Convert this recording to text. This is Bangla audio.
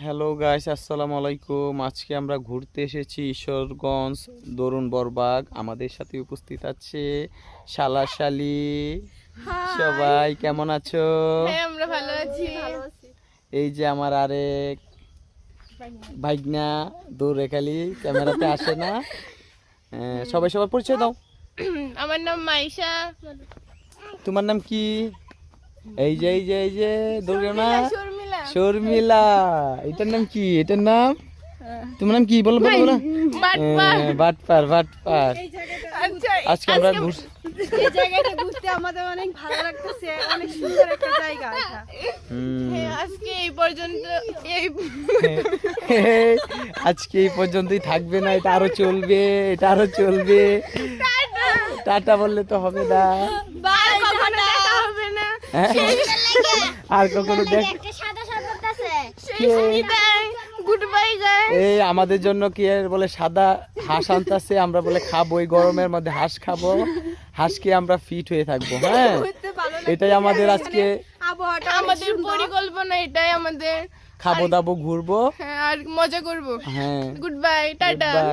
হ্যালো গাইস, আসসালামু আলাইকুম। আজকে আমরা ঘুরতে এসেছি ঈশ্বরগঞ্জ দরুন বরবাগ। আমাদের সাথে উপস্থিত আছে শালা শালি। সবাই কেমন আছো? হ্যাঁ, আমরা ভালো আছি। এই যে আমার আরেক ভাইগনা দূরে খালি ক্যামেরাতে আসে না। সবাই সবার পরিচয় দাও। আমার নাম মাইশা। তোমার নাম কি? এই যে দূরে না, শর্মিলা। শর্মিলা। এটার নাম কি? এটার নাম, তোমার নাম কি? বলো বলো বলো। বাটপার বাটপার। আচ্ছা, আজকে আমরা এই জায়গাটা ঘুরতে আমাদের অনেক ভালো লাগতেছে, অনেক সুন্দর একটা জায়গা এটা। আজকে এই পর্যন্ত আজকে এই পর্যন্তই থাকবে না, এটা আরো চলবে, এটা আরো চলবে। টাটা বললে তো হবে না। আর কখনো দেখা হবে না। আর কখনো দেখ। Good bye guys. এই আমাদের জন্য কি আর বলে সাদা হাঁস আনতেছে, আমরা বলে খাবো, এই গরমের মধ্যে হাঁস খাবো, হাঁস খেয়ে আমরা ফিট হয়ে থাকবো। হ্যাঁ, ঘুরতে ভালো এটাই আমাদের আজকে আবহাওয়াটা আমাদের পরিকল্পনা এটাই আমাদের। খাবো দাবো ঘুরবো। হ্যাঁ, আর মজা করব। হ্যাঁ, গুড বাই, টাটা। বাই।